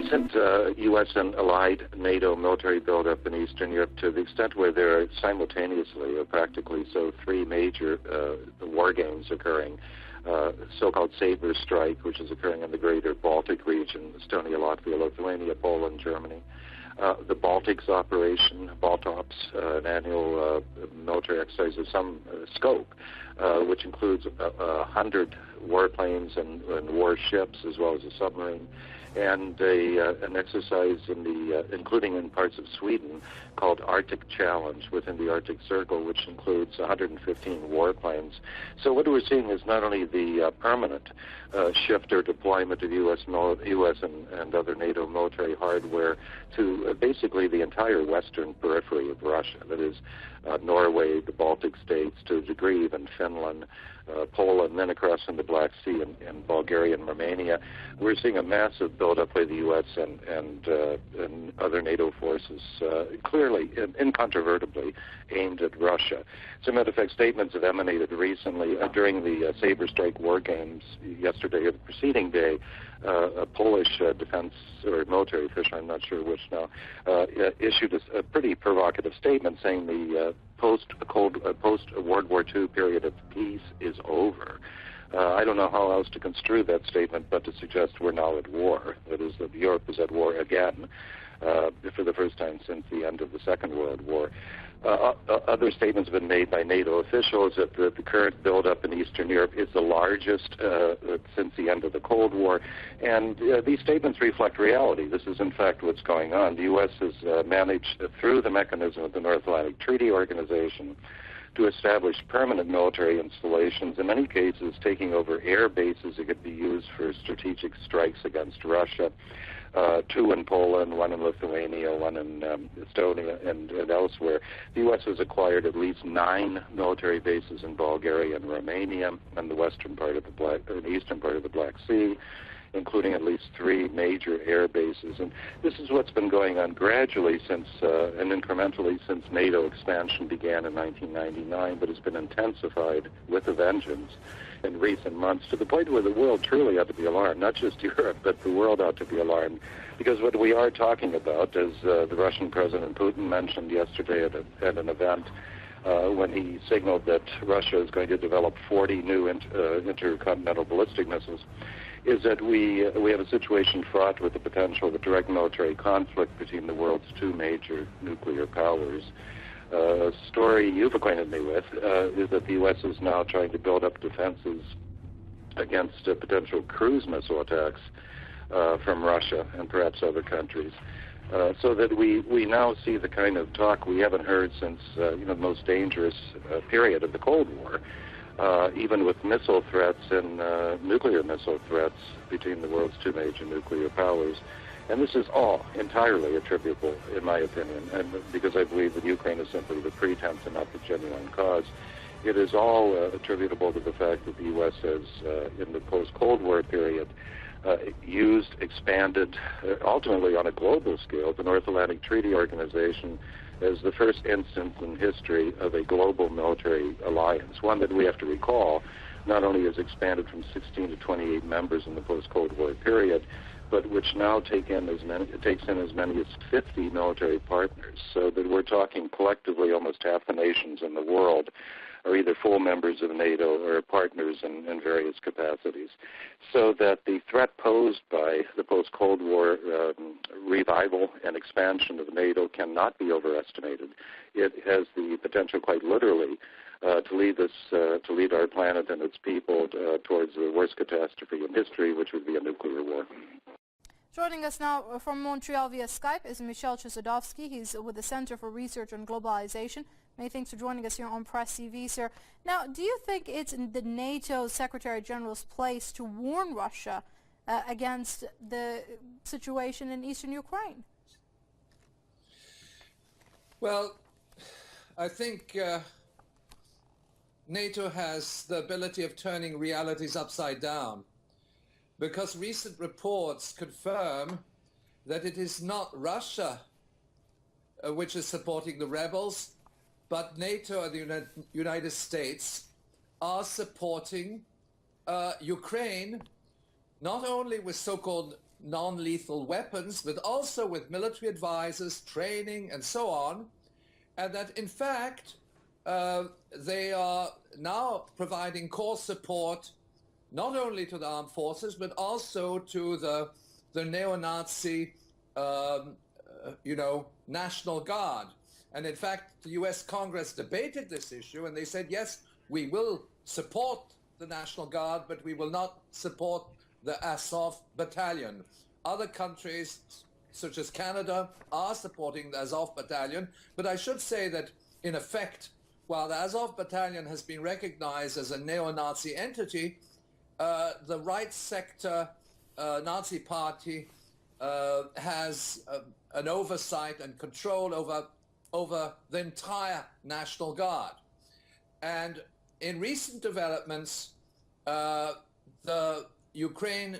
recent U.S. and allied NATO military buildup in Eastern Europe, to the extent where there are simultaneously, or practically so, three major war games occurring. So-called Saber Strike, which is occurring in the greater Baltic region, Estonia, Latvia, Lithuania, Poland, Germany. The Baltics operation, Baltops, an annual military exercise of some scope, which includes 100 warplanes and warships, as well as a submarine, and an exercise including in parts of Sweden, called Arctic Challenge within the Arctic Circle, which includes 115 warplanes. So what we're seeing is not only the permanent shift or deployment of U.S. and other NATO military hardware to basically the entire western periphery of Russia, that is Norway, the Baltic states, to a degree even Finland, Poland, then across in the Black Sea and Bulgaria and Romania. We're seeing a massive buildup by the U.S. and other NATO forces, clearly, incontrovertibly aimed at Russia. As a matter of fact, statements have emanated recently during the Saber Strike war games yesterday or the preceding day. A Polish defense or military official, I'm not sure which now, issued a pretty provocative statement saying the post-World War II period of peace is over. I don't know how else to construe that statement but to suggest we're now at war. That is, that Europe is at war again for the first time since the end of the Second World War. Other statements have been made by NATO officials that the current buildup in Eastern Europe is the largest since the end of the Cold War, and these statements reflect reality. This is, in fact, what's going on. The U.S. has managed, through the mechanism of the North Atlantic Treaty Organization, to establish permanent military installations, in many cases taking over air bases that could be used for strategic strikes against Russia. Two in Poland, one in Lithuania, one in Estonia, and elsewhere. The U.S. has acquired at least 9 military bases in Bulgaria and Romania, and the eastern part of the Black Sea, including at least 3 major air bases. And this is what's been going on gradually since and incrementally since NATO expansion began in 1999, but has been intensified with a vengeance in recent months, to the point where the world truly ought to be alarmed. Not just Europe, but the world ought to be alarmed, because what we are talking about, as the Russian President Putin mentioned yesterday at an event when he signaled that Russia is going to develop 40 new intercontinental ballistic missiles, is that we have a situation fraught with the potential of a direct military conflict between the world's 2 major nuclear powers. A story you've acquainted me with is that the U.S. is now trying to build up defenses against potential cruise missile attacks from Russia and perhaps other countries, so that we now see the kind of talk we haven't heard since the most dangerous period of the Cold War, even with missile threats and nuclear missile threats between the world's 2 major nuclear powers. And this is all entirely attributable, in my opinion, and because I believe that Ukraine is simply the pretense and not the genuine cause. It is all attributable to the fact that the U.S. has, in the post-Cold War period, used, expanded, ultimately on a global scale, the North Atlantic Treaty Organization as the first instance in history of a global military alliance, one that we have to recall not only has expanded from 16 to 28 members in the post-Cold War period, but which now takes in as many as 50 military partners, so that we're talking collectively almost half the nations in the world are either full members of NATO or partners in various capacities. So that the threat posed by the post-Cold War revival and expansion of NATO cannot be overestimated. It has the potential, quite literally, to lead our planet and its people towards the worst catastrophe in history, which would be a nuclear war. Joining us now from Montreal via Skype is Michel Chossudovsky. He's with the Center for Research on Globalization. Many thanks for joining us here on Press TV, sir. Now, do you think it's in the NATO Secretary General's place to warn Russia against the situation in eastern Ukraine? Well, I think NATO has the ability of turning realities upside down, because recent reports confirm that it is not Russia which is supporting the rebels, but NATO and the United States are supporting Ukraine, not only with so-called non-lethal weapons, but also with military advisors, training, and so on, and that in fact they are now providing core support not only to the armed forces, but also to the neo-Nazi, National Guard. And in fact, the U.S. Congress debated this issue, and they said, yes, we will support the National Guard, but we will not support the Azov Battalion. Other countries, such as Canada, are supporting the Azov Battalion, but I should say that, in effect, while the Azov Battalion has been recognized as a neo-Nazi entity, the right sector Nazi party has an oversight and control over the entire National Guard. And in recent developments, the Ukraine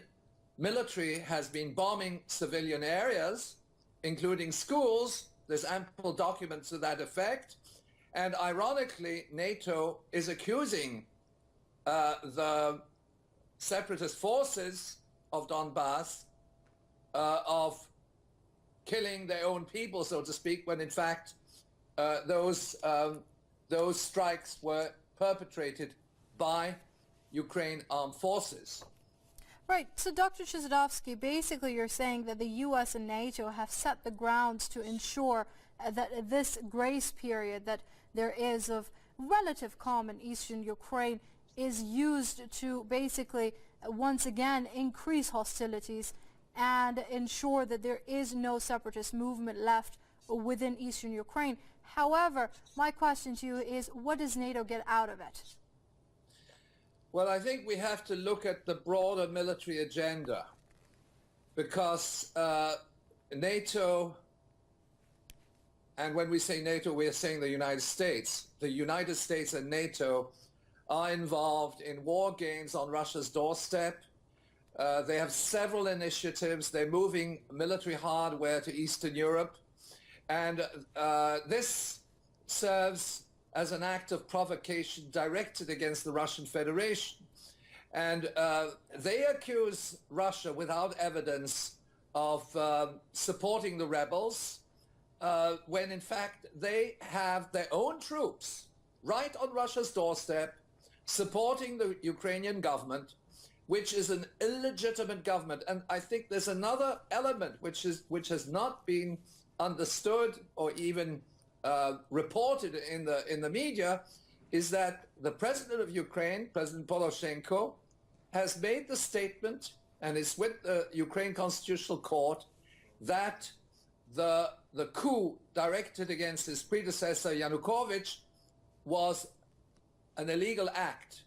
military has been bombing civilian areas, including schools. There's ample documents to that effect. And ironically, NATO is accusing the separatist forces of Donbass of killing their own people, so to speak, when in fact those strikes were perpetrated by Ukraine armed forces. Right. So, Dr. Chizadovsky, basically you're saying that the U.S. and NATO have set the grounds to ensure that this grace period that there is of relative calm in eastern Ukraine is used to basically once again increase hostilities and ensure that there is no separatist movement left within eastern Ukraine. However, my question to you is, what does NATO get out of it? Well, I think we have to look at the broader military agenda, because NATO, and when we say NATO, we are saying the United States. The United States and NATO are involved in war games on Russia's doorstep. They have several initiatives. They're moving military hardware to Eastern Europe. And this serves as an act of provocation directed against the Russian Federation. And they accuse Russia without evidence of supporting the rebels, when in fact they have their own troops right on Russia's doorstep supporting the Ukrainian government, which is an illegitimate government. And I think there's another element which has not been understood or even reported in the media, is that the president of Ukraine, President Poroshenko, has made the statement, and it's with the Ukraine Constitutional Court, that the coup directed against his predecessor Yanukovych was an illegal act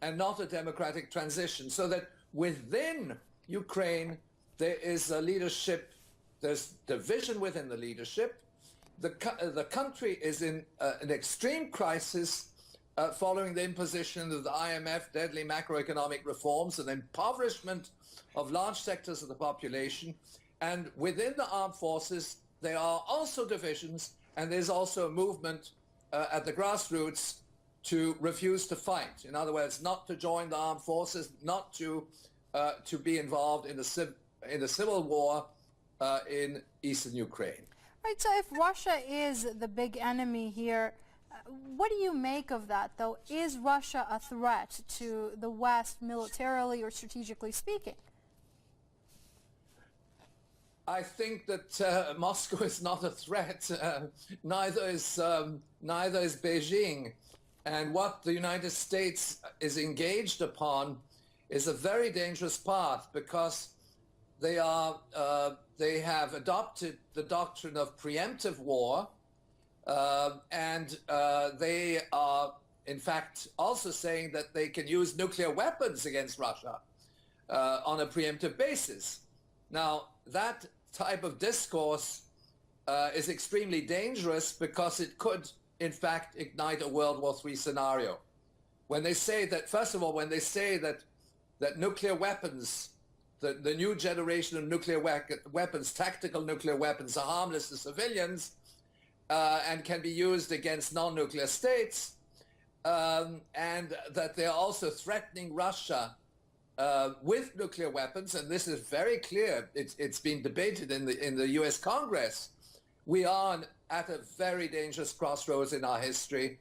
and not a democratic transition. So that within Ukraine there is a leadership, there's division within the leadership. The country is in an extreme crisis following the imposition of the IMF deadly macroeconomic reforms and impoverishment of large sectors of the population. And within the armed forces, there are also divisions, and there's also a movement at the grassroots to refuse to fight. In other words, not to join the armed forces, not to be involved in the civil war in eastern Ukraine. Right, so if Russia is the big enemy here, what do you make of that, though? Is Russia a threat to the West militarily or strategically speaking? I think that Moscow is not a threat. Neither is Beijing. And what the United States is engaged upon is a very dangerous path, because they have adopted the doctrine of preemptive war, and they are, in fact, also saying that they can use nuclear weapons against Russia on a preemptive basis. Now, that type of discourse is extremely dangerous, because it could, in fact, ignite a World War III scenario. When they say that, first of all, when they say that nuclear weapons, the new generation of nuclear weapons, tactical nuclear weapons, are harmless to civilians and can be used against non-nuclear states, and that they're also threatening Russia with nuclear weapons, and this is very clear, it's been debated in the US Congress, we are at a very dangerous crossroads in our history.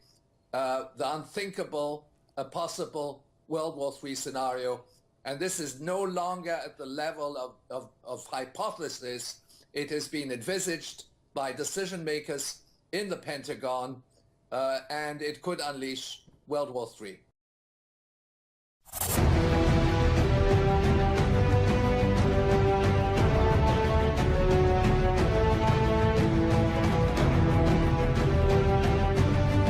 The unthinkable, a possible World War III scenario. And this is no longer at the level of hypothesis. It has been envisaged by decision makers in the Pentagon, and it could unleash World War III.